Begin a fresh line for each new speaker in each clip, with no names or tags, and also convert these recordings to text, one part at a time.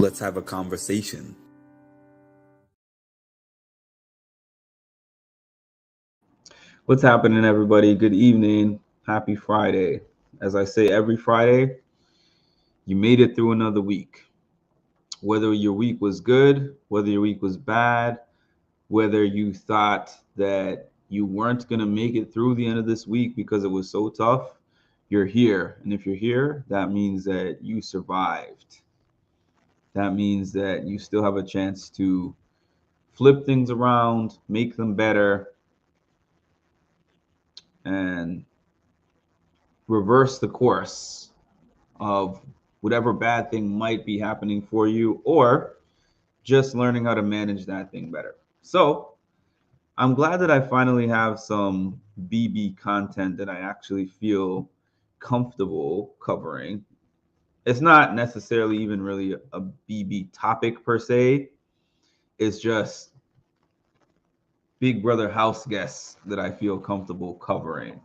let's have a conversation.
What's happening, everybody? Good evening. Happy Friday. As I say every Friday, you made it through another week. Whether your week was good, whether your week was bad, whether you thought that you weren't going to make it through the end of this week because it was so tough, you're here. And if you're here, that means that you survived. That means that you still have a chance to flip things around, make them better, and reverse the course of whatever bad thing might be happening for you, or just learning how to manage that thing better. So I'm glad that I finally have some BB content that I actually feel comfortable covering. It's not necessarily even really a BB topic per se. It's just Big Brother house guests that I feel comfortable covering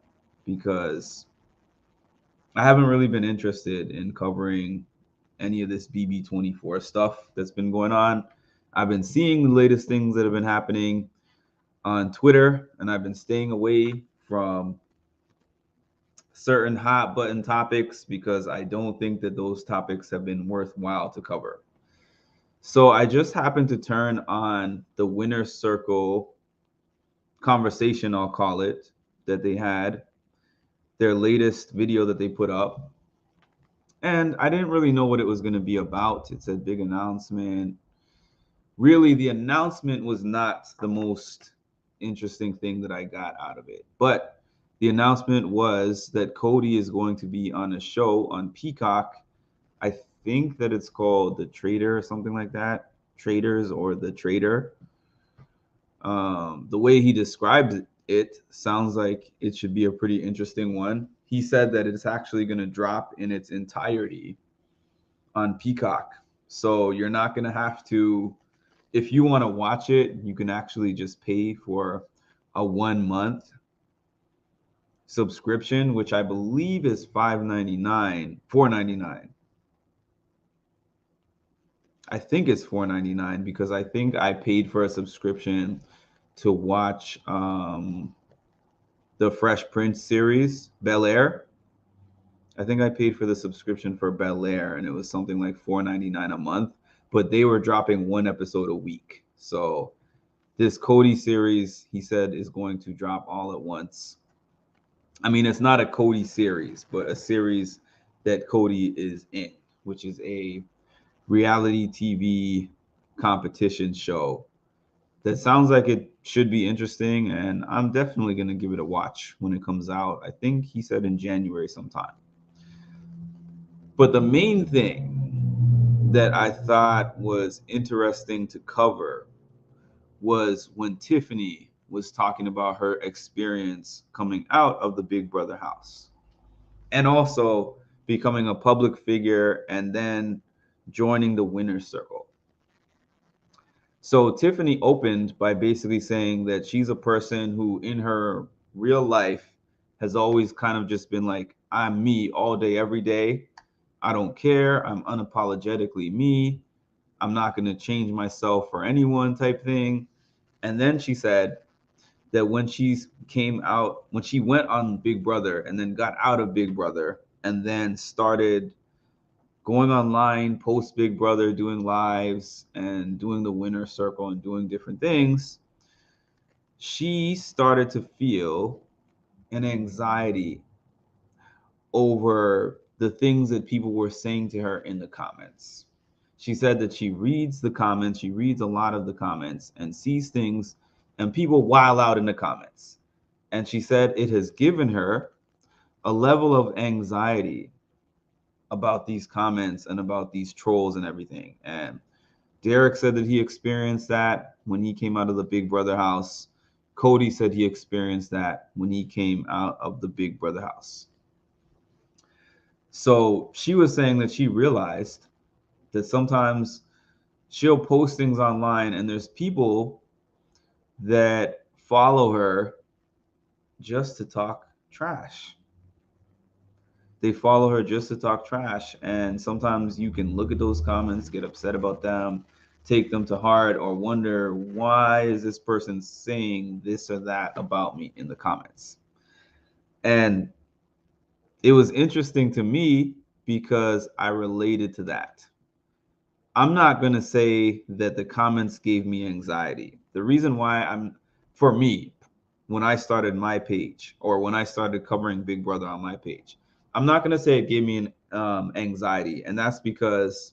because I haven't really been interested in covering any of this BB24 stuff that's been going on. I've been seeing the latest things that have been happening on Twitter, and I've been staying away from certain hot button topics because I don't think that those topics have been worthwhile to cover. So I just happened to turn on the winner's circle conversation, I'll call it, that they had, their latest video that they put up. And I didn't really know what it was going to be about. It said big announcement. Really, the announcement was not the most interesting thing that I got out of it. But the announcement was that Cody is going to be on a show on Peacock. I think that it's called The Trader or something like that. Traders or The Trader. The way he described it sounds like it should be a pretty interesting one. He said that it's actually going to drop in its entirety on Peacock. So you're not going to have to, if you want to watch it, you can actually just pay for a 1 month subscription, which I believe is $5.99, $4.99. I think it's $4.99 because I think I paid for a subscription to watch the Fresh Prince series, Bel Air. I think I paid for the subscription for Bel Air, and it was something like $4.99 a month. But they were dropping one episode a week. So this Cody series, he said, is going to drop all at once. I mean, it's not a Cody series, but a series that Cody is in, which is a reality TV competition show that sounds like it should be interesting, and I'm definitely going to give it a watch when it comes out. I think he said in January sometime. But the main thing that I thought was interesting to cover was when Tiffany was talking about her experience coming out of the Big Brother house and also becoming a public figure and then joining the winner's circle. So Tiffany opened by basically saying that she's a person who in her real life has always kind of just been like, I'm me all day, every day. I don't care. I'm unapologetically me. I'm not going to change myself for anyone type thing. And then she said that when she came out, when she went on Big Brother and then got out of Big Brother and then started going online post Big Brother, doing lives and doing the winner circle and doing different things, she started to feel an anxiety over the things that people were saying to her in the comments. She said that she reads the comments, she reads a lot of the comments and sees things, and people wild out in the comments. And she said it has given her a level of anxiety about these comments and about these trolls and everything. And Derek said that he experienced that when he came out of the Big Brother house. Cody said he experienced that when he came out of the Big Brother house. So she was saying that she realized that sometimes she'll post things online and there's people that follow her just to talk trash. they follow her just to talk trash. And sometimes you can look at those comments, get upset about them, take them to heart, or wonder, why is this person saying this or that about me in the comments? And it was interesting to me because I related to that. I'm not going to say that the comments gave me anxiety. The reason why for me, when I started my page, or when I started covering Big Brother on my page, I'm not going to say it gave me an anxiety. And that's because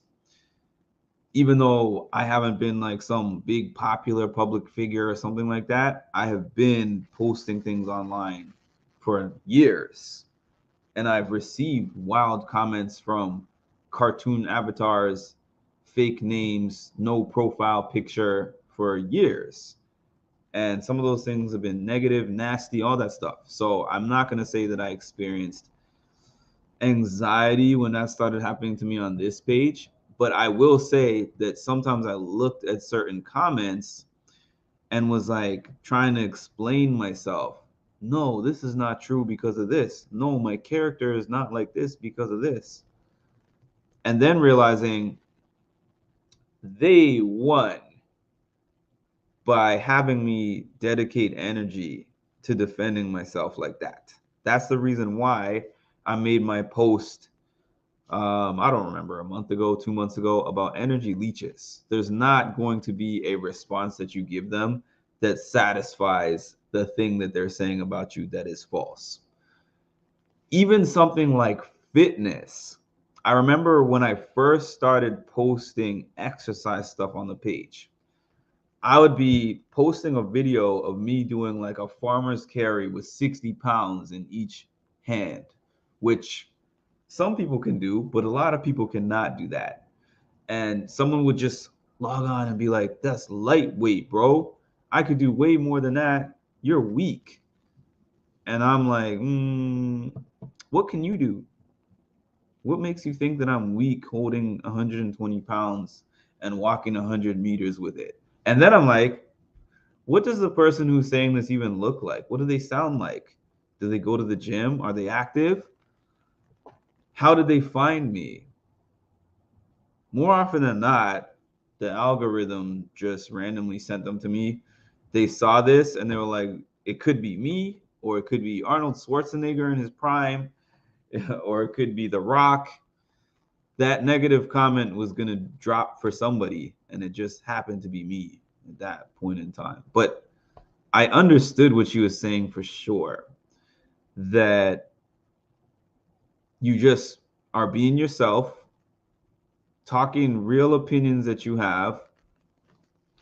even though I haven't been like some big popular public figure or something like that, I have been posting things online for years. And I've received wild comments from cartoon avatars, fake names, no profile picture for years. And some of those things have been negative, nasty, all that stuff. So I'm not going to say that I experienced anxiety when that started happening to me on this page. But I will say that sometimes I looked at certain comments and was like trying to explain myself. No, this is not true because of this. No, my character is not like this because of this. And then realizing they won by having me dedicate energy to defending myself like that. That's the reason why I made my post, I don't remember, a month ago, 2 months ago, about energy leeches. There's not going to be a response that you give them that satisfies the thing that they're saying about you that is false. Even something like fitness. I remember when I first started posting exercise stuff on the page, I would be posting a video of me doing like a farmer's carry with 60 pounds in each hand, which some people can do, but a lot of people cannot do that. And someone would just log on and be like, that's lightweight, bro. I could do way more than that. You're weak. And I'm like, what can you do? What makes you think that I'm weak holding 120 pounds and walking 100 meters with it? And then I'm like, what does the person who's saying this even look like? What do they sound like? Do they go to the gym? Are they active? How did they find me? More often than not, the algorithm just randomly sent them to me. They saw this and they were like, it could be me, or it could be Arnold Schwarzenegger in his prime, or it could be The Rock. That negative comment was going to drop for somebody, and it just happened to be me at that point in time. But I understood what she was saying for sure, that you just are being yourself, talking real opinions that you have.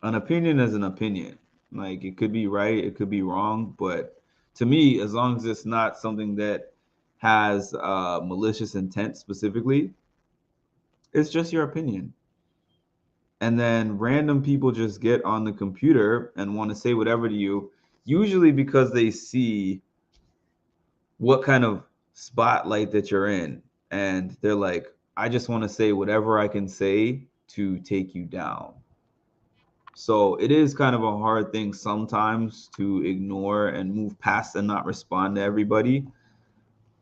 An opinion is an opinion. Like, it could be right, it could be wrong, but to me, as long as it's not something that has malicious intent specifically, it's just your opinion. And then random people just get on the computer and want to say whatever to you, usually because they see what kind of spotlight that you're in, and they're like, I just want to say whatever I can say to take you down. So it is kind of a hard thing sometimes to ignore and move past and not respond to everybody,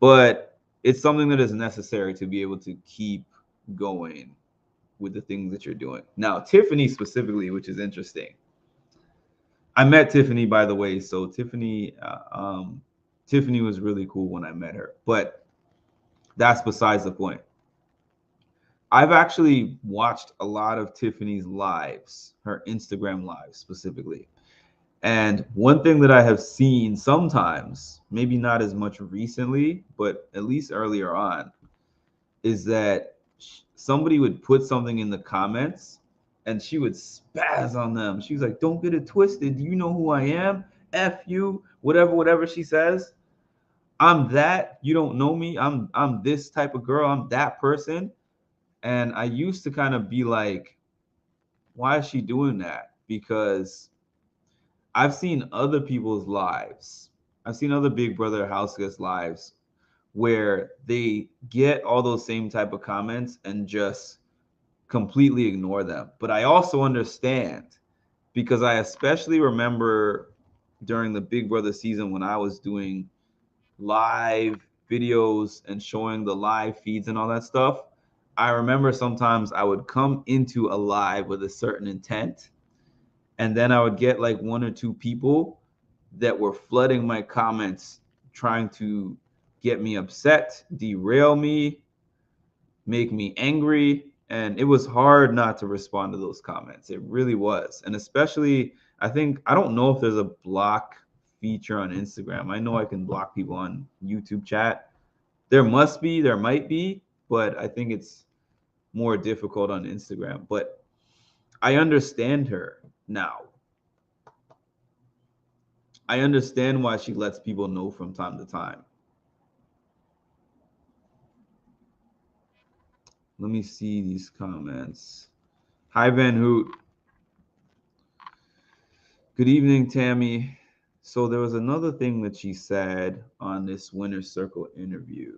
but it's something that is necessary to be able to keep going with the things that you're doing. Now, Tiffany specifically, which is interesting. I met Tiffany, by the way. So Tiffany was really cool when I met her, but that's besides the point. I've actually watched a lot of Tiffany's lives, her Instagram lives specifically. And one thing that I have seen sometimes, maybe not as much recently, but at least earlier on, is that somebody would put something in the comments and she would spaz on them. She was like, don't get it twisted. Do you know who I am? F you, whatever she says. I'm that. You don't know me. I'm this type of girl. I'm that person. And I used to kind of be like, why is she doing that? Because I've seen other people's lives. I've seen other Big Brother house guest lives where they get all those same type of comments and just completely ignore them. But I also understand, because I especially remember during the Big Brother season when I was doing live videos and showing the live feeds and all that stuff, I remember sometimes I would come into a live with a certain intent, and then I would get like one or two people that were flooding my comments, trying to get me upset, derail me, make me angry. And it was hard not to respond to those comments. It really was. And especially, I don't know if there's a block feature on Instagram. I know I can block people on YouTube chat. There might be, but I think it's more difficult on Instagram. But I understand her now. I understand why she lets people know from time to time. Let me see these comments. Hi, Van Hoot. Good evening, Tammy. So there was another thing that she said on this Winner's Circle interview.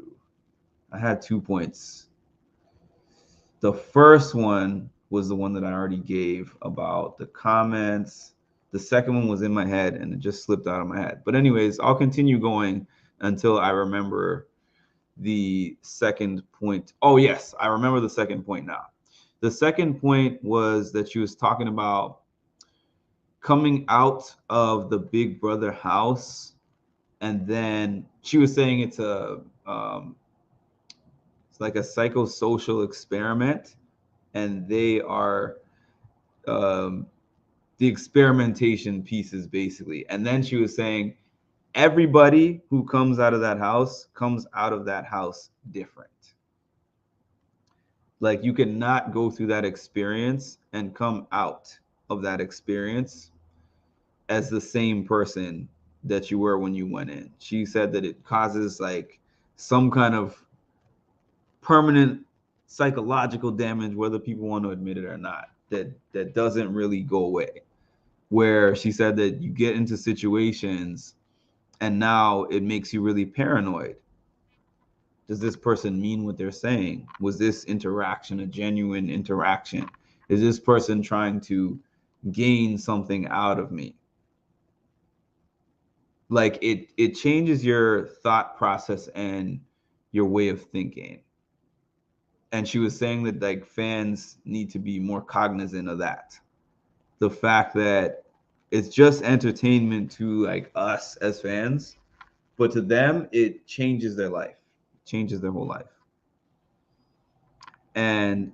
I had 2 points. The first one was the one that I already gave about the comments. The second one was in my head and it just slipped out of my head. But anyways, I'll continue going until I remember the second point. Oh, yes, I remember the second point now. The second point was that she was talking about coming out of the Big Brother house, and then she was saying it's like a psychosocial experiment, and they are um, the experimentation pieces basically. And then she was saying everybody who comes out of that house comes out of that house different. Like you cannot go through that experience and come out of that experience as the same person that you were when you went in. She said that it causes like some kind of permanent psychological damage, whether people want to admit it or not, that doesn't really go away. Where she said that you get into situations and now it makes you really paranoid. Does this person mean what they're saying? Was this interaction a genuine interaction? Is this person trying to gain something out of me? Like it changes your thought process and your way of thinking. And she was saying that like fans need to be more cognizant of that. The fact that it's just entertainment to like us as fans, but to them it changes their life, changes their whole life. And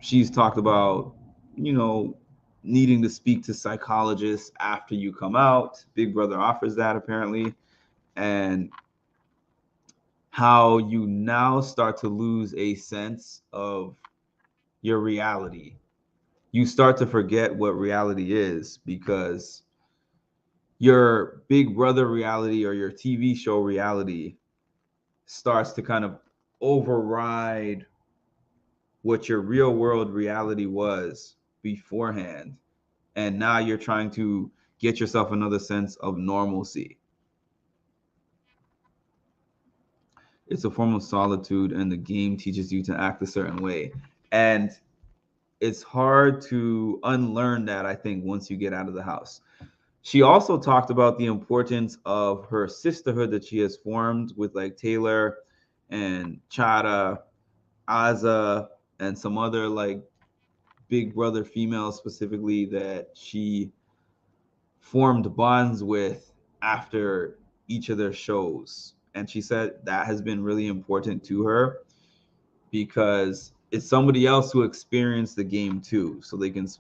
she's talked about, you know, needing to speak to psychologists after you come out. Big Brother offers that apparently. And how you now start to lose a sense of your reality. You start to forget what reality is because your Big Brother reality or your TV show reality starts to kind of override what your real world reality was beforehand. And now you're trying to get yourself another sense of normalcy. It's a form of solitude, and the game teaches you to act a certain way. And it's hard to unlearn that, I think, once you get out of the house. She also talked about the importance of her sisterhood that she has formed with like Taylor and Chada, Aza, and some other like Big Brother females specifically that she formed bonds with after each of their shows. And she said that has been really important to her because it's somebody else who experienced the game too. So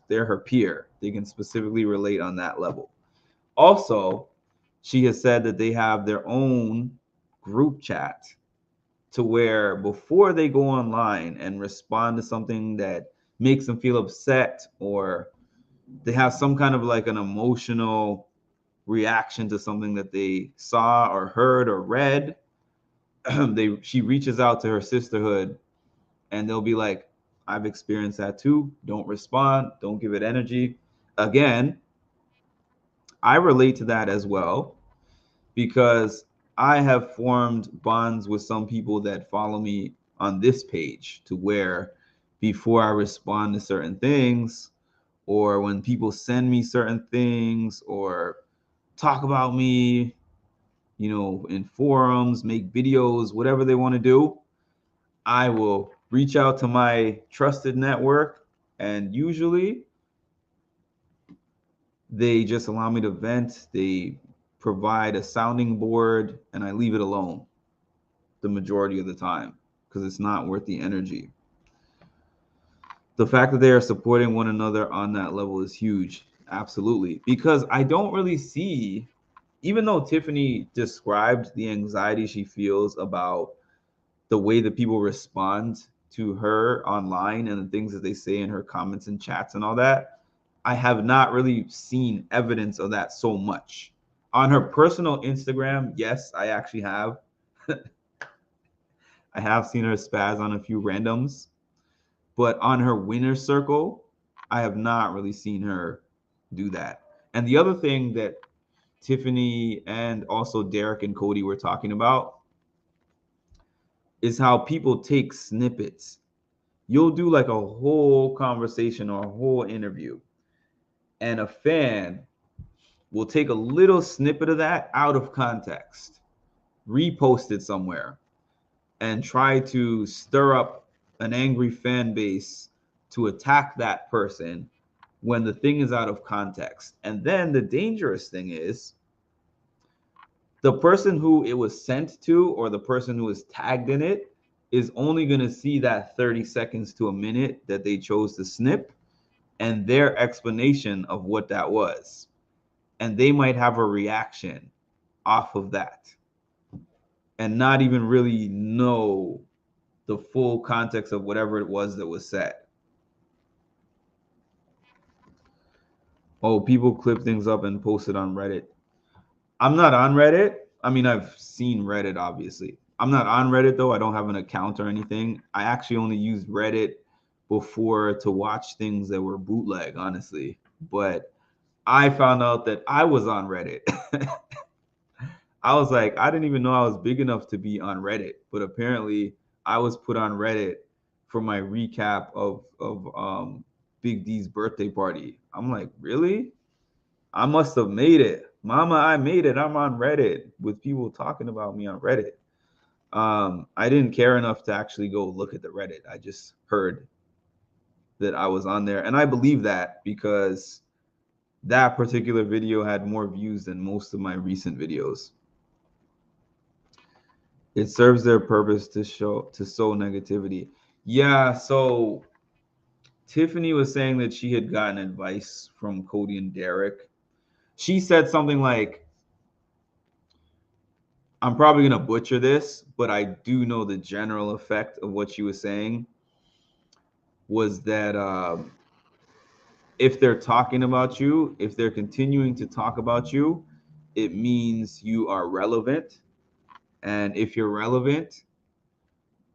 they're her peer. They can specifically relate on that level. Also, she has said that they have their own group chat to where before they go online and respond to something that makes them feel upset or they have some kind of like an emotional reaction to something that they saw or heard or read, she reaches out to her sisterhood and they'll be like, I've experienced that too. Don't respond. Don't give it energy. Again, I relate to that as well because I have formed bonds with some people that follow me on this page to where before I respond to certain things, or when people send me certain things or talk about me, in forums, make videos, whatever they want to do, I will reach out to my trusted network, and usually they just allow me to vent. They provide a sounding board, and I leave it alone the majority of the time because it's not worth the energy. The fact that they are supporting one another on that level is huge. Absolutely. Because I don't really see, even though Tiffany described the anxiety she feels about the way that people respond to her online and the things that they say in her comments and chats and all that, I have not really seen evidence of that so much. On her personal Instagram, yes, I actually have. I have seen her spaz on a few randoms, but on her winner circle, I have not really seen her do that. And the other thing that Tiffany and also Derek and Cody were talking about is how people take snippets. You'll do like a whole conversation or a whole interview, and a fan will take a little snippet of that out of context, repost it somewhere, and try to stir up an angry fan base to attack that person when the thing is out of context. And then the dangerous thing is the person who it was sent to or the person who is tagged in it is only going to see that 30 seconds to a minute that they chose to snip and their explanation of what that was. And they might have a reaction off of that and not even really know the full context of whatever it was that was said. Oh, people clip things up and post it on Reddit. I'm not on Reddit. I mean, I've seen Reddit, obviously. I'm not on Reddit, though. I don't have an account or anything. I actually only used Reddit before to watch things that were bootleg, honestly. But I found out that I was on Reddit. I was like, I didn't even know I was big enough to be on Reddit, but apparently I was put on Reddit for my recap of Big D's birthday party. I'm like, really? I must have made it. Mama, I made it. I'm on Reddit with people talking about me on Reddit. I didn't care enough to actually go look at the Reddit. I just heard that I was on there. And I believe that because that particular video had more views than most of my recent videos. It serves their purpose to sow negativity. Yeah, so Tiffany was saying that she had gotten advice from Cody and Derek. She said something like, I'm probably going to butcher this, but I do know the general effect of what she was saying was that if they're talking about you, if they're continuing to talk about you, it means you are relevant. And if you're relevant,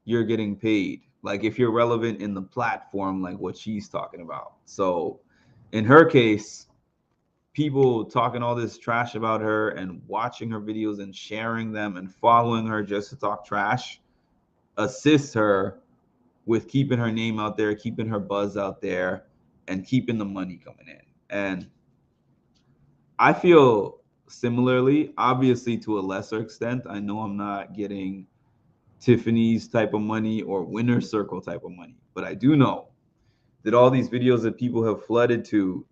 you're getting paid. Like if you're relevant in the platform, like what she's talking about. So in her case, people talking all this trash about her and watching her videos and sharing them and following her just to talk trash assists her with keeping her name out there, keeping her buzz out there, and keeping the money coming in. And I feel similarly, obviously to a lesser extent. I know I'm not getting Tiffany's type of money or winner circle type of money, but I do know that all these videos that people have flooded to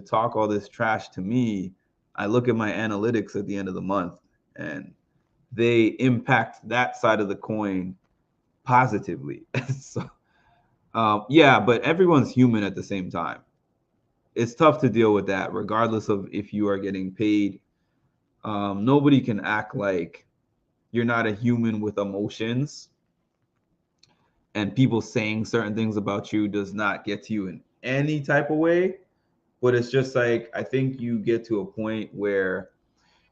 talk all this trash to me, I look at my analytics at the end of the month and they impact that side of the coin positively. So yeah, but everyone's human at the same time. It's tough to deal with that, regardless of if you are getting paid. Nobody can act like you're not a human with emotions, and people saying certain things about you does not get to you in any type of way. But it's just like, I think you get to a point where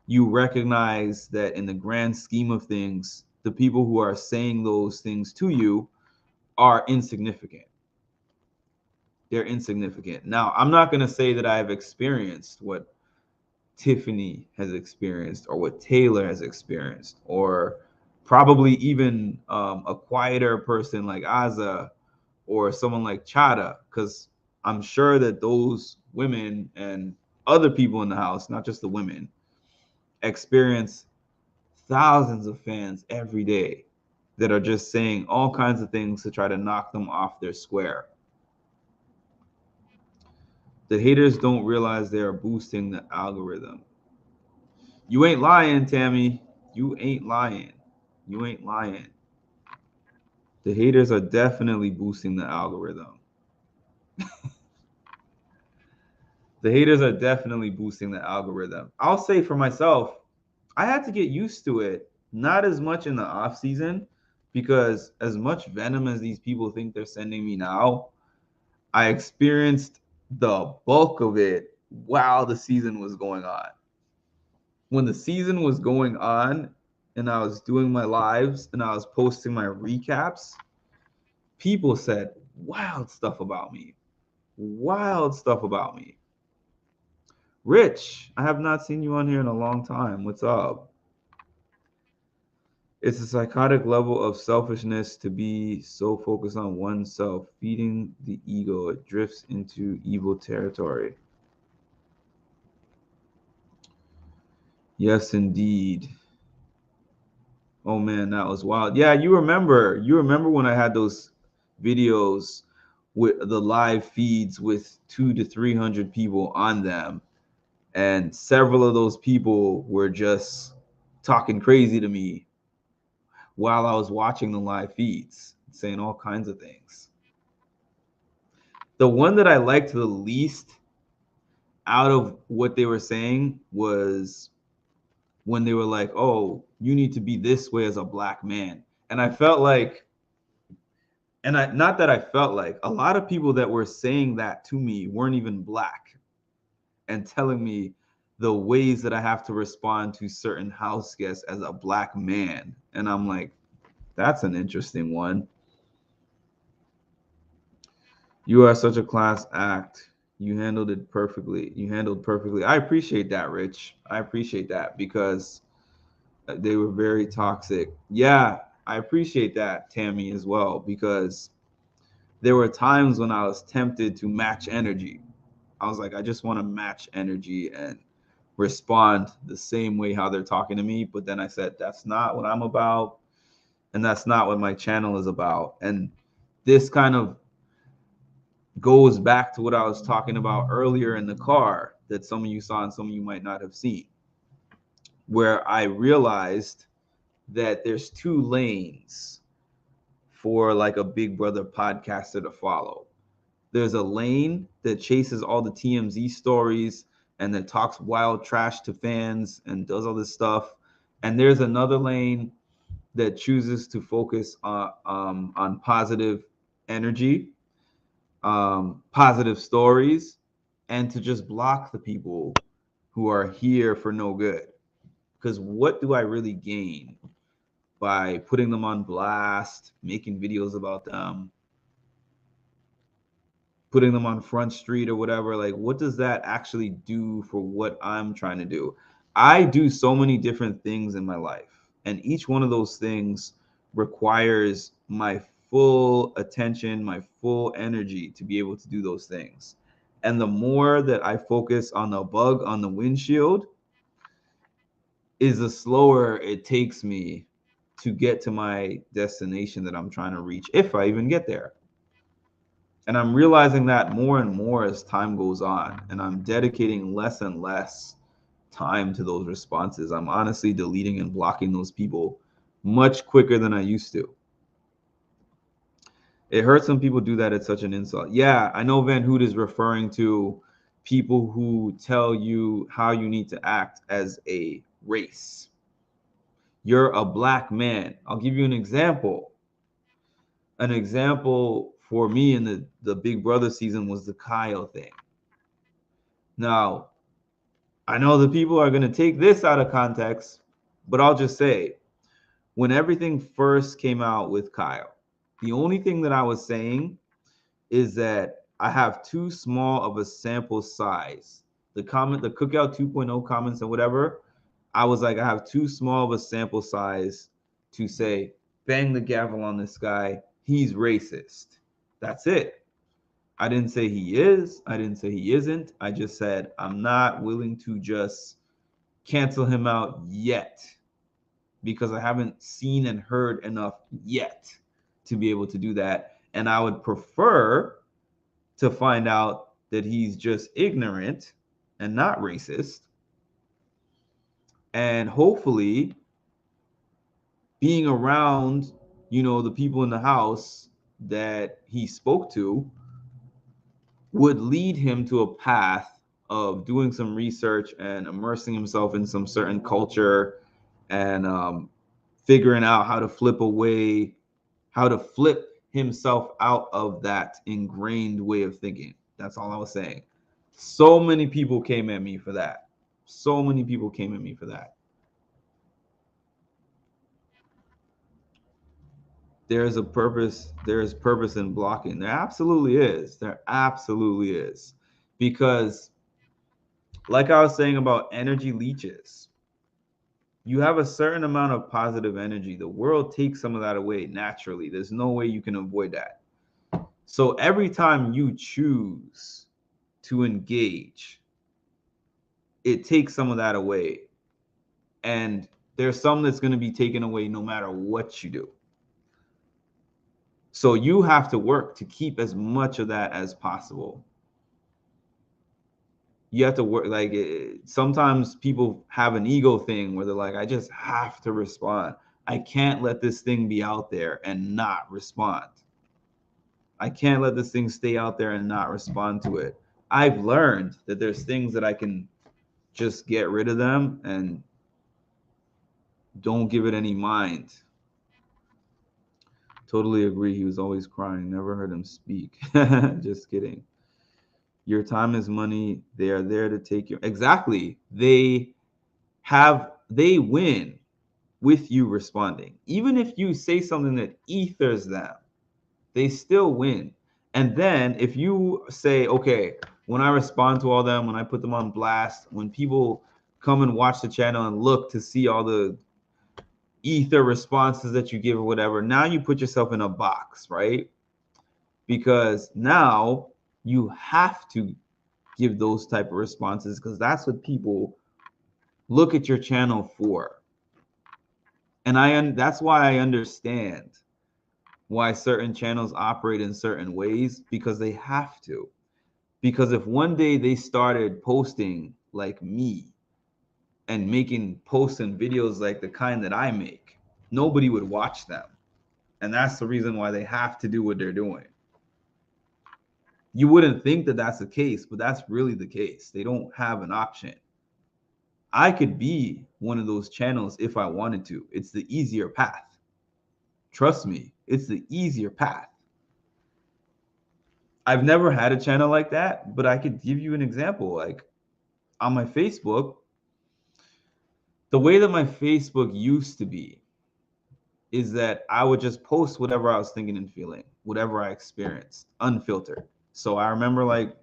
you recognize that in the grand scheme of things, the people who are saying those things to you are insignificant. They're insignificant. Now, I'm not going to say that I've experienced what Tiffany has experienced or what Taylor has experienced, or probably even a quieter person like Aza or someone like Chada, because I'm sure that those women and other people in the house, not just the women, experience thousands of fans every day that are just saying all kinds of things to try to knock them off their square. The haters don't realize they are boosting the algorithm. You ain't lying, Tammy. You ain't lying. You ain't lying. The haters are definitely boosting the algorithm. The haters are definitely boosting the algorithm. I'll say for myself, I had to get used to it. Not as much in the off season, because as much venom as these people think they're sending me now, I experienced the bulk of it while the season was going on. When the season was going on and I was doing my lives and I was posting my recaps, people said wild stuff about me. Wild stuff about me. Rich, I have not seen you on here in a long time. What's up? It's a psychotic level of selfishness to be so focused on oneself, feeding the ego. It drifts into evil territory. Yes, indeed. Oh man, that was wild. Yeah, you remember. You remember when I had those videos with the live feeds with 200 to 300 people on them, and several of those people were just talking crazy to me while I was watching the live feeds, saying all kinds of things. The one that I liked the least out of what they were saying was when they were like, "Oh, you need to be this way as a black man." And I felt like, and I not that I felt like, a lot of people that were saying that to me weren't even black and telling me the ways that I have to respond to certain house guests as a black man. And I'm like, that's an interesting one. You are such a class act. You handled it perfectly. You handled perfectly. I appreciate that, Rich. I appreciate that because they were very toxic. Yeah, I appreciate that, Tammy, as well, because there were times when I was tempted to match energy. I was like, I just want to match energy and respond the same way how they're talking to me. But then I said, that's not what I'm about. And that's not what my channel is about. And this kind of goes back to what I was talking about earlier in the car that some of you saw and some of you might not have seen, where I realized that there's two lanes for like a Big Brother podcaster to follow. There's a lane that chases all the TMZ stories and that talks wild trash to fans and does all this stuff. And there's another lane that chooses to focus on positive energy, positive stories, and to just block the people who are here for no good. Because what do I really gain by putting them on blast, making videos about them, putting them on Front Street or whatever? Like, what does that actually do for what I'm trying to do? I do so many different things in my life, and each one of those things requires my full attention, my full energy to be able to do those things. And the more that I focus on the bug on the windshield, is the slower it takes me to get to my destination that I'm trying to reach, if I even get there. And I'm realizing that more and more as time goes on, and I'm dedicating less and less time to those responses. I'm honestly deleting and blocking those people much quicker than I used to. It hurts when people do that. It's such an insult. Yeah, I know Van Hoot is referring to people who tell you how you need to act as a race. You're a black man. I'll give you an example. An example for me in the Big Brother season was the Kyle thing. Now, I know the people are going to take this out of context, but I'll just say, when everything first came out with Kyle, the only thing that I was saying is that I have too small of a sample size. The Cookout 2.0 comments and whatever, I was like, I have too small of a sample size to say, bang the gavel on this guy. He's racist. That's it. I didn't say he is. I didn't say he isn't. I just said, I'm not willing to just cancel him out yet. because I haven't seen and heard enough yet to be able to do that. And I would prefer to find out that he's just ignorant and not racist. And hopefully being around, the people in the house that he spoke to would lead him to a path of doing some research and immersing himself in some certain culture and figuring out how to flip himself out of that ingrained way of thinking. That's all I was saying. So many people came at me for that. So many people came at me for that. There's purpose in blocking. There absolutely is. Because like I was saying about energy leeches, you have a certain amount of positive energy. The world takes some of that away naturally. There's no way you can avoid that. So every time you choose to engage, it takes some of that away. And there's some that's going to be taken away no matter what you do. So you have to work to keep as much of that as possible. You have to work, like, sometimes people have an ego thing where they're like, I just have to respond. I can't let this thing be out there and not respond. I can't let this thing stay out there and not respond to it. I've learned that there's things that I can just get rid of them and don't give it any mind. Totally agree. He was always crying. Never heard him speak. Just kidding. Your time is money. They are there to take your exactly. They win with you responding. Even if you say something that ethers them, they still win. And then if you say, okay, when I respond to all them, when I put them on blast, when people come and watch the channel and look to see all the ether responses that you give or whatever, now you put yourself in a box, right? Because now you have to give those type of responses because that's what people look at your channel for. And that's why I understand why certain channels operate in certain ways, because they have to. Because if one day they started posting like me and making posts and videos like the kind that I make, nobody would watch them. And that's the reason why they have to do what they're doing. You wouldn't think that that's the case, but that's really the case. They don't have an option. I could be one of those channels if I wanted to. It's the easier path. Trust me, it's the easier path. I've never had a channel like that, but I could give you an example. Like on my Facebook, the way that my Facebook used to be is that I would just post whatever I was thinking and feeling, whatever I experienced, unfiltered. So I remember, like,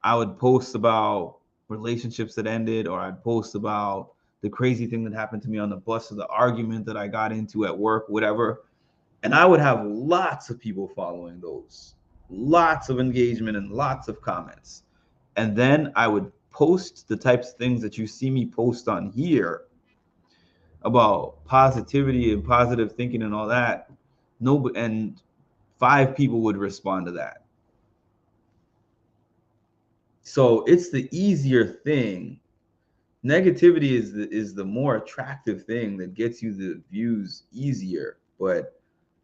I would post about relationships that ended, or I'd post about the crazy thing that happened to me on the bus, or the argument that I got into at work, whatever. And I would have lots of people following those, lots of engagement and lots of comments. And then I would post the types of things that you see me post on here about positivity and positive thinking and all that. And 5 people would respond to that. So it's the easier thing. Negativity is the more attractive thing that gets you the views easier. But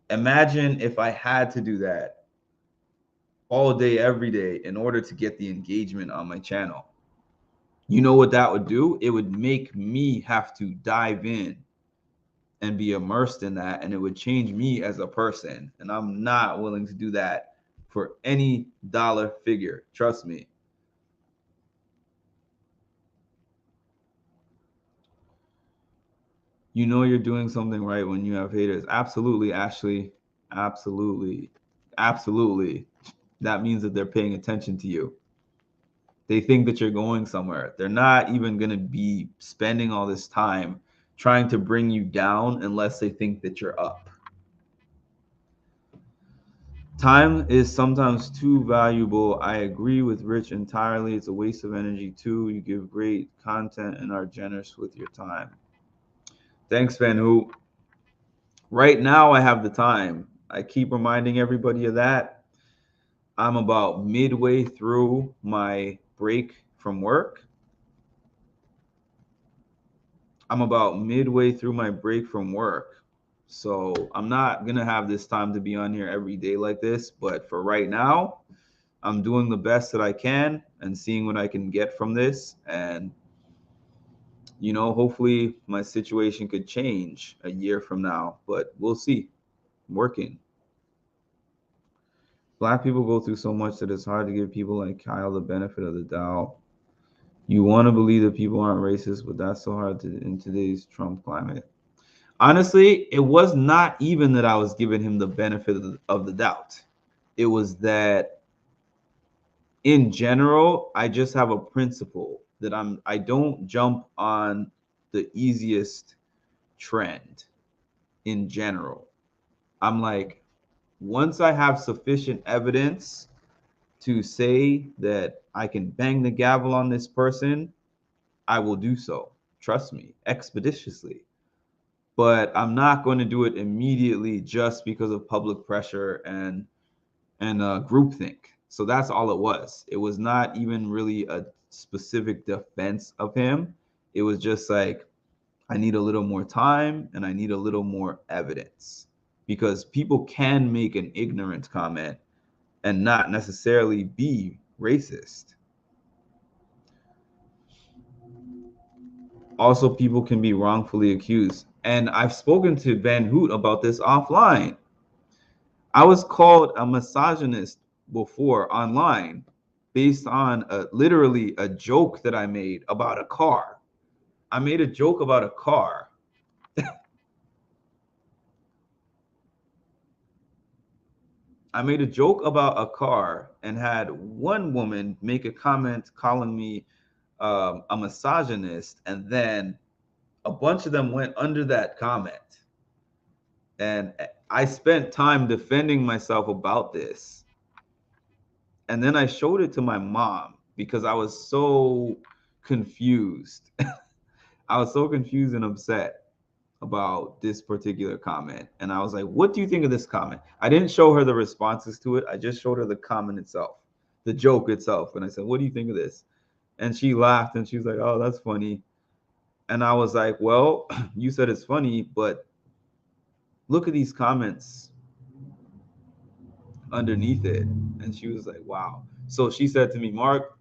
imagine if I had to do that all day, every day, in order to get the engagement on my channel. You know what that would do? It would make me have to dive in and be immersed in that, and it would change me as a person. And I'm not willing to do that for any dollar figure. Trust me. You know you're doing something right when you have haters. Absolutely, Ashley. Absolutely. Absolutely. That means that they're paying attention to you. They think that you're going somewhere. They're not even going to be spending all this time trying to bring you down unless they think that you're up. Time is sometimes too valuable. I agree with Rich entirely. It's a waste of energy too. You give great content and are generous with your time. Thanks, Van Hoop. Right now, I have the time. I keep reminding everybody of that. I'm about midway through my break from work. I'm about midway through my break from work. So I'm not going to have this time to be on here every day like this. But for right now, I'm doing the best that I can and seeing what I can get from this. And, hopefully my situation could change a year from now. But we'll see. I'm working. Black people go through so much that it's hard to give people like Kyle the benefit of the doubt. You want to believe that people aren't racist, but that's so hard in today's Trump climate. Honestly, it was not even that I was giving him the benefit of the doubt. It was that in general, I just have a principle that I don't jump on the easiest trend in general. I'm like, once I have sufficient evidence to say that I can bang the gavel on this person, I will do so. Trust me, expeditiously. But I'm not going to do it immediately just because of public pressure and groupthink. So that's all it was. It was not even really a specific defense of him. It was just like I need a little more time and I need a little more evidence because people can make an ignorant comment and not necessarily be racist. Also, people can be wrongfully accused. And I've spoken to Van Hoot about this offline. I was called a misogynist before online based on literally a joke that I made about a car. I made a joke about a car. I made a joke about a car and had one woman make a comment calling me a misogynist, and then a bunch of them went under that comment. And I spent time defending myself about this. And then I showed it to my mom because I was so confused. I was so confused and upset about this particular comment. And I was like, what do you think of this comment? I didn't show her the responses to it. I just showed her the comment itself, the joke itself. And I said, what do you think of this? And she laughed and she was like, oh, that's funny. And I was like, well, you said it's funny, but look at these comments underneath it. And she was like, wow. So she said to me, Mark,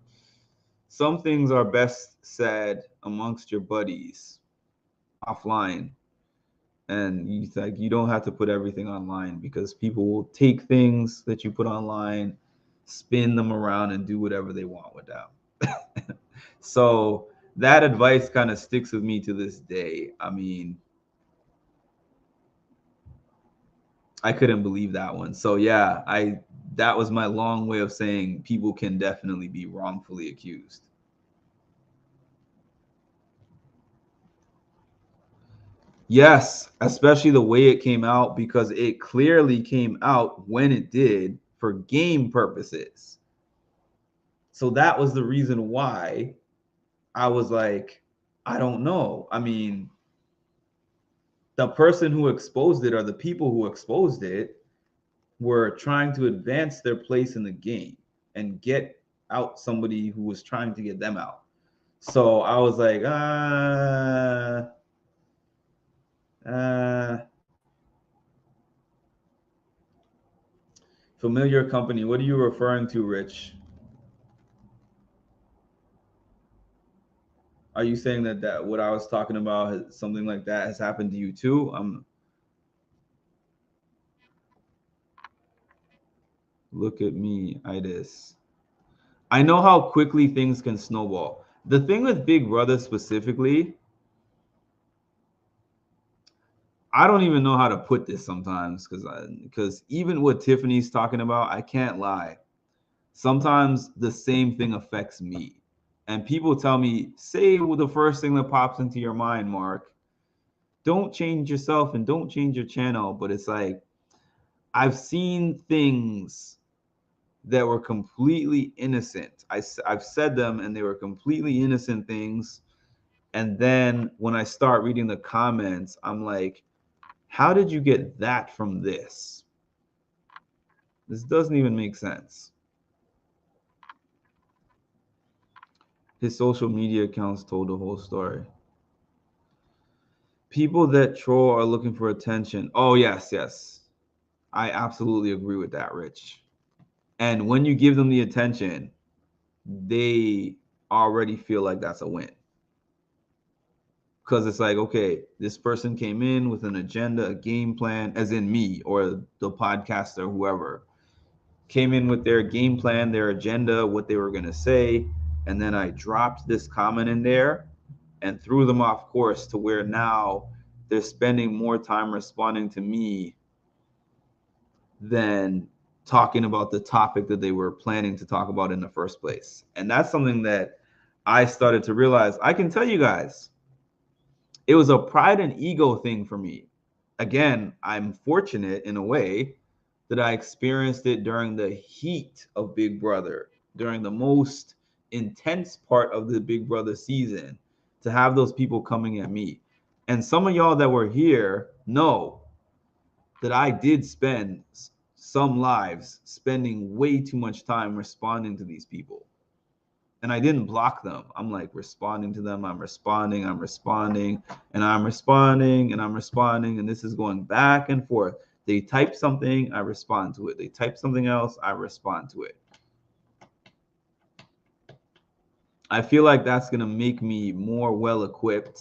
some things are best said amongst your buddies offline. And you don't have to put everything online because people will take things that you put online, spin them around, and do whatever they want with them. So that advice kind of sticks with me to this day. I mean, I couldn't believe that one. So yeah, I that was my long way of saying people can definitely be wrongfully accused. Yes, especially the way it came out because it clearly came out when it did for game purposes. So that was the reason why I was like, I don't know. I mean, the person who exposed it or the people who exposed it were trying to advance their place in the game and get out somebody who was trying to get them out. So I was like, uh, familiar company. What are you referring to, Rich? Are you saying that what I was talking about, something like that, has happened to you too? Look at me, Itis. I know how quickly things can snowball. The thing with Big Brother specifically, I don't even know how to put this sometimes because even what Tiffany's talking about, I can't lie. Sometimes the same thing affects me. And people tell me, say the first thing that pops into your mind, Mark. Don't change yourself and don't change your channel. But it's like, I've seen things that were completely innocent. I've said them and they were completely innocent things. And then when I start reading the comments, I'm like, how did you get that from this? This doesn't even make sense. His social media accounts told the whole story. People that troll are looking for attention. Oh, yes, yes. I absolutely agree with that, Rich. And when you give them the attention, they already feel like that's a win. Because it's like, okay, this person came in with an agenda, a game plan, as in me or the podcaster, whoever, came in with their game plan, their agenda, what they were going to say. And then I dropped this comment in there and threw them off course to where now they're spending more time responding to me than talking about the topic that they were planning to talk about in the first place. And that's something that I started to realize. I can tell you guys, it was a pride and ego thing for me. Again, I'm fortunate in a way that I experienced it during the heat of Big Brother, during the most intense part of the Big Brother season, to have those people coming at me. And some of y'all that were here know that I did spend some lives spending way too much time responding to these people. And I didn't block them. I'm like responding to them. I'm responding, and I'm responding, and I'm responding. And this is going back and forth. They type something, I respond to it. They type something else, I respond to it. I feel like that's going to make me more well equipped.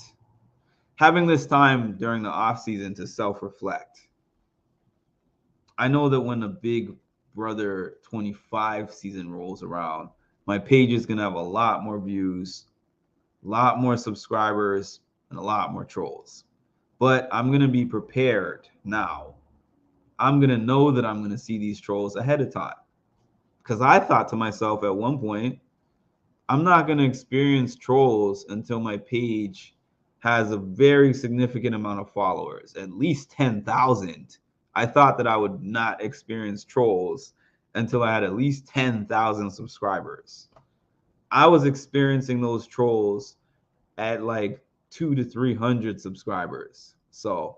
Having this time during the off season to self-reflect. I know that when the Big Brother 25 season rolls around, my page is going to have a lot more views, a lot more subscribers, and a lot more trolls. But I'm going to be prepared now. I'm going to know that I'm going to see these trolls ahead of time. Because I thought to myself at one point, I'm not going to experience trolls until my page has a very significant amount of followers, at least 10,000. I thought that I would not experience trolls until I had at least 10,000 subscribers. I was experiencing those trolls at like 200 to 300 subscribers. So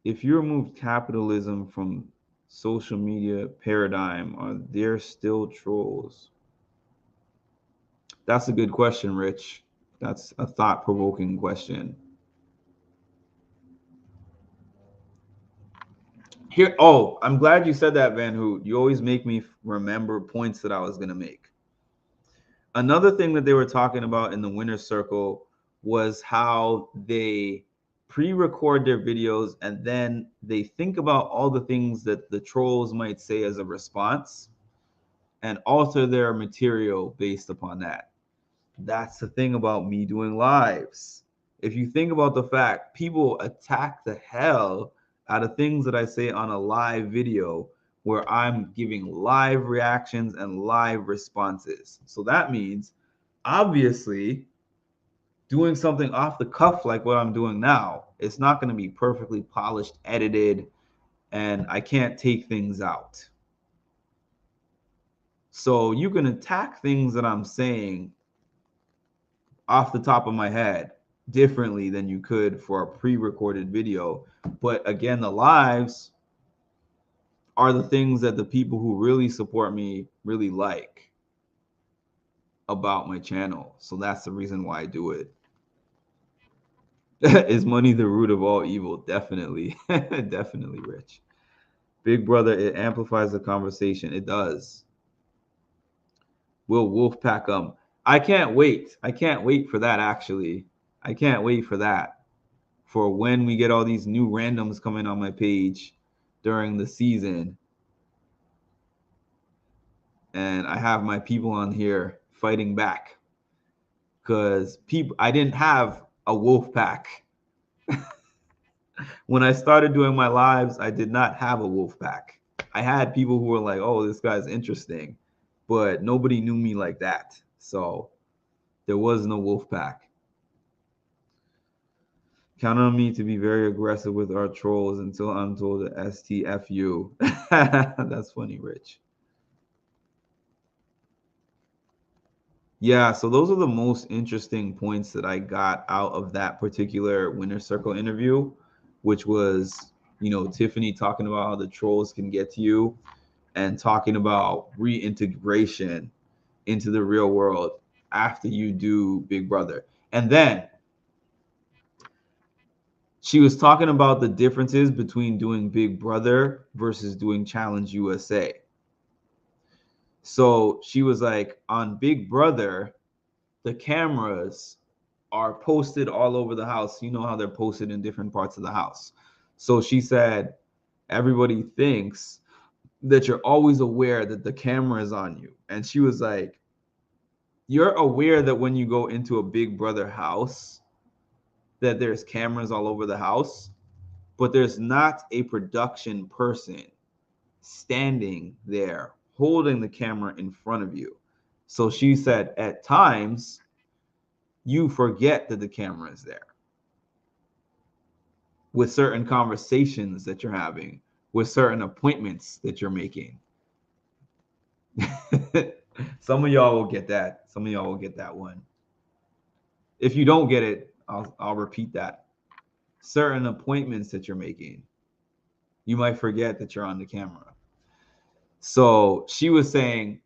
if you remove capitalism from social media paradigm, are there still trolls? That's a good question, Rich. That's a thought-provoking question. Here, oh, I'm glad you said that, Van Hoot. You always make me remember points that I was going to make. Another thing that they were talking about in the winner's circle was how they pre-record their videos and then they think about all the things that the trolls might say as a response and alter their material based upon that. That's the thing about me doing lives. If you think about the fact people attack the hell out of things that I say on a live video where I'm giving live reactions and live responses. So that means obviously doing something off the cuff like what I'm doing now, it's not going to be perfectly polished, edited, and I can't take things out. So you can attack things that I'm saying off the top of my head differently than you could for a pre-recorded video. But again, the lives are the things that the people who really support me really like about my channel. So that's the reason why I do it. Is money the root of all evil? Definitely. Definitely, Rich. Big Brother, it amplifies the conversation. It does. Will Wolfpack I can't wait. I can't wait for that, actually. I can't wait for that. For when we get all these new randoms coming on my page during the season. And I have my people on here fighting back. Because I didn't have a wolf pack. When I started doing my lives, I did not have a wolf pack. I had people who were like, oh, this guy's interesting. But nobody knew me like that. So there was no wolf pack. Count on me to be very aggressive with our trolls until I'm told to STFU. That's funny, Rich. Yeah, so those are the most interesting points that I got out of that particular Winner Circle interview, which was, Tiffany talking about how the trolls can get to you and talking about reintegration into the real world after you do Big Brother. And then she was talking about the differences between doing Big Brother versus doing Challenge USA. So she was like, on Big Brother, the cameras are posted all over the house. You know how they're posted in different parts of the house. So she said, everybody thinks that you're always aware that the camera is on you. And she was like, you're aware that when you go into a Big Brother house, that there's cameras all over the house, but there's not a production person standing there holding the camera in front of you. So she said, at times, you forget that the camera is there with certain conversations that you're having, with certain appointments that you're making. Some of y'all will get that. Some of y'all will get that one. If you don't get it, I'll repeat that. Certain appointments that you're making, you might forget that you're on the camera. So she was saying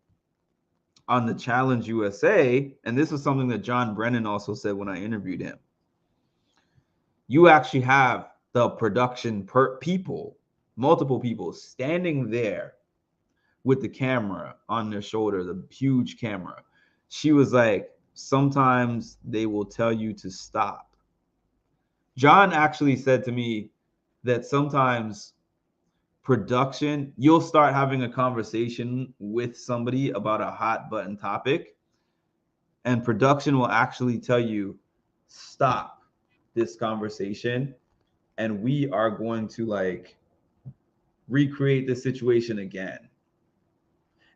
on the Challenge USA, and this was something that John Brennan also said when I interviewed him, you actually have the production people, multiple people standing there with the camera on their shoulder, the huge camera. She was like, sometimes they will tell you to stop. John actually said to me that sometimes production, you'll start having a conversation with somebody about a hot button topic, and production will actually tell you, stop this conversation, and we are going to like recreate the situation again.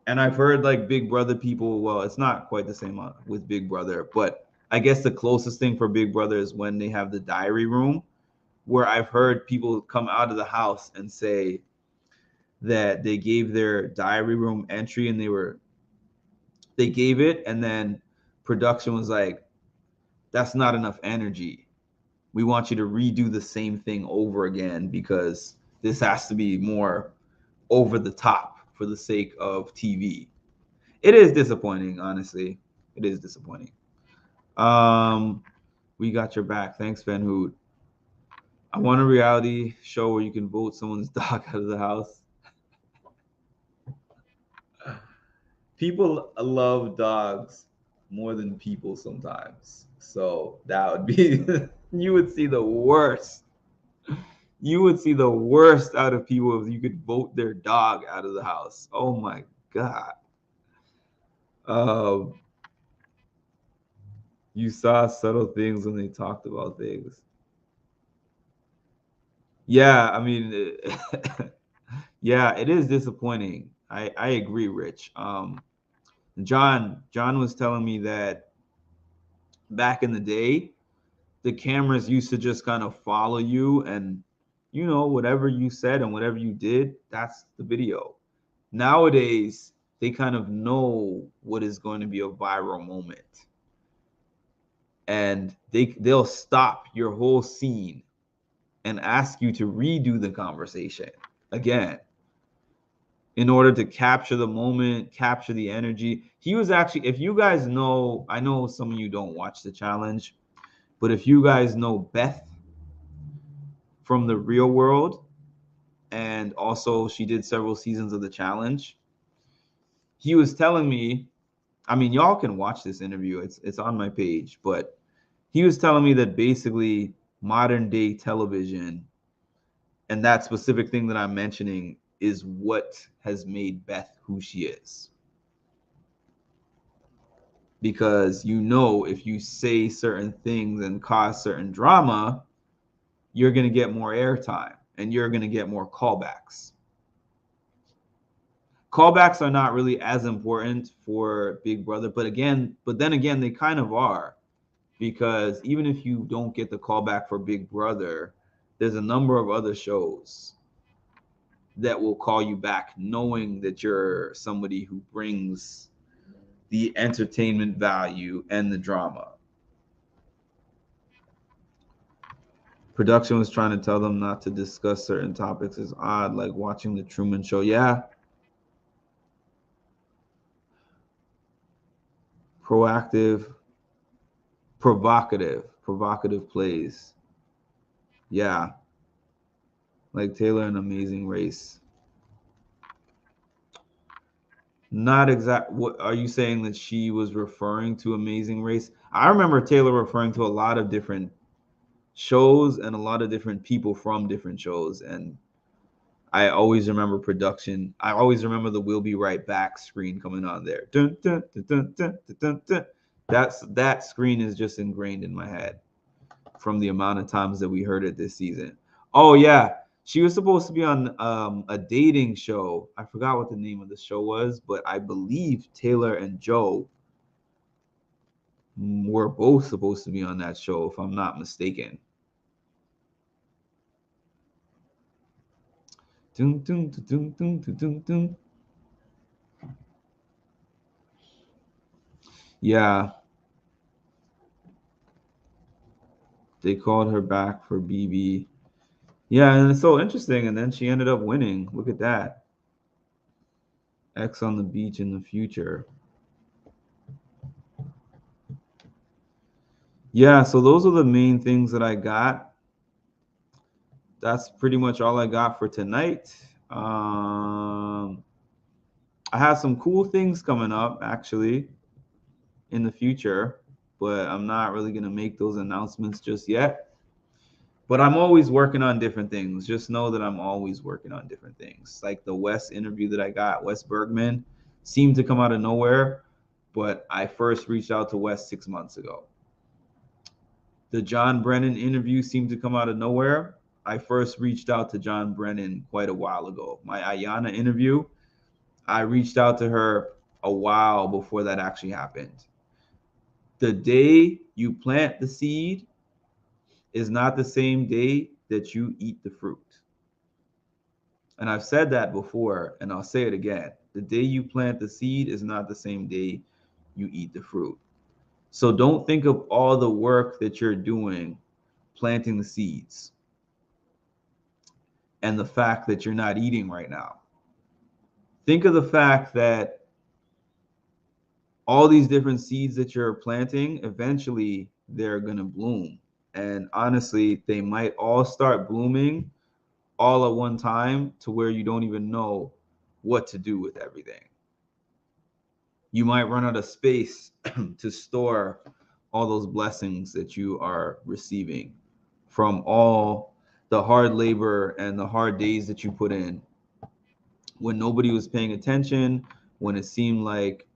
And I've heard like Big Brother people, well, it's not quite the same with Big Brother, but I guess the closest thing for Big Brother is when they have the diary room, where I've heard people come out of the house and say that they gave their diary room entry and they gave it, and then production was like, that's not enough energy. We want you to redo the same thing over again because this has to be more over the top for the sake of TV. It is disappointing, honestly. It is disappointing. We got your back. Thanks, Van Hoot. I want a reality show where you can vote someone's dog out of the house. People love dogs more than people sometimes. So that would be, you would see the worst. You would see the worst out of people if you could vote their dog out of the house. Oh my God. Um, you saw subtle things when they talked about things. Yeah, I mean, yeah, it is disappointing. I agree, Rich. John was telling me that back in the day, the cameras used to just kind of follow you, and whatever you said and whatever you did, that's the video. Nowadays, they kind of know what is going to be a viral moment, and they'll stop your whole scene and ask you to redo the conversation again in order to capture the moment, capture the energy. He was actually, if you guys know, I know some of you don't watch the challenge, but if you guys know Beth from the real world, and also she did several seasons of the challenge, he was telling me, I mean, y'all can watch this interview. It's on my page, but he was telling me that basically modern day television and that specific thing that I'm mentioning is what has made Beth who she is. Because if you say certain things and cause certain drama, you're going to get more airtime and you're going to get more callbacks. Callbacks are not really as important for Big Brother, but then again, they kind of are, because even if you don't get the callback for Big Brother, there's a number of other shows that will call you back knowing that you're somebody who brings the entertainment value and the drama. Production was trying to tell them not to discuss certain topics. Is odd, like watching the Truman Show. Yeah. Provocative plays. Yeah. Like Taylor in Amazing Race. Not exact. What are you saying that she was referring to Amazing Race? I remember Taylor referring to a lot of different shows and a lot of different people from different shows. And I always remember production. I always remember the "We'll be right back" screen coming on there. Dun, dun, dun, dun, dun, dun, dun. That screen is just ingrained in my head from the amount of times that we heard it this season. Oh yeah, she was supposed to be on a dating show. I forgot what the name of the show was, but I believe Taylor and Joe were both supposed to be on that show, if I'm not mistaken. Dun, dun, dun, dun, dun, dun, dun. Yeah. They called her back for BB. Yeah, and it's so interesting. And then she ended up winning. Look at that. X on the beach in the future. Yeah, so those are the main things that I got. That's pretty much all I got for tonight. I have some cool things coming up actually in the future, but I'm not really going to make those announcements just yet. But I'm always working on different things. Just know that I'm always working on different things. Like the Wes interview that I got, Wes Bergman, seemed to come out of nowhere, but I first reached out to Wes 6 months ago. The John Brennan interview seemed to come out of nowhere. I first reached out to John Brennan quite a while ago. My Ayanna interview, I reached out to her a while before that actually happened. The day you plant the seed is not the same day that you eat the fruit. And I've said that before, and I'll say it again. The day you plant the seed is not the same day you eat the fruit. So don't think of all the work that you're doing planting the seeds and the fact that you're not eating right now. Think of the fact that all these different seeds that you're planting, eventually they're going to bloom. And honestly, they might all start blooming all at one time to where you don't even know what to do with everything. You might run out of space to store all those blessings that you are receiving from all the hard labor and the hard days that you put in when nobody was paying attention, when it seemed like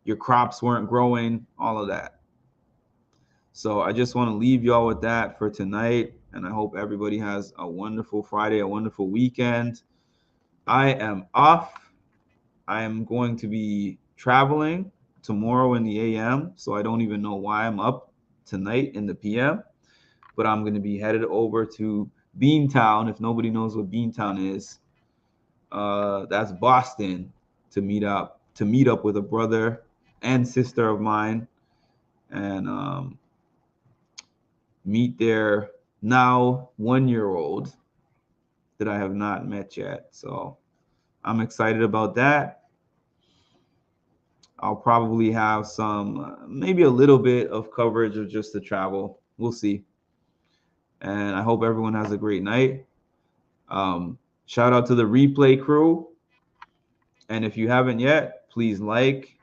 your crops weren't growing, all of that. So I just want to leave y'all with that for tonight. And I hope everybody has a wonderful Friday, a wonderful weekend. I am off. I am going to be traveling tomorrow in the AM. So I don't even know why I'm up tonight in the PM. But I'm going to be headed over to Beantown. If nobody knows what Beantown is, that's Boston, to meet up with a brother and sister of mine, and meet their now 1-year-old that I have not met yet. So I'm excited about that. I'll probably have some, maybe a little bit of coverage of just the travel. We'll see. And I hope everyone has a great night. Shout out to the replay crew. And if you haven't yet, please like,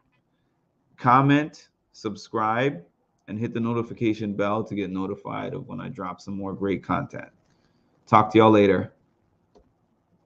comment, subscribe, and hit the notification bell to get notified of when I drop some more great content. Talk to y'all later.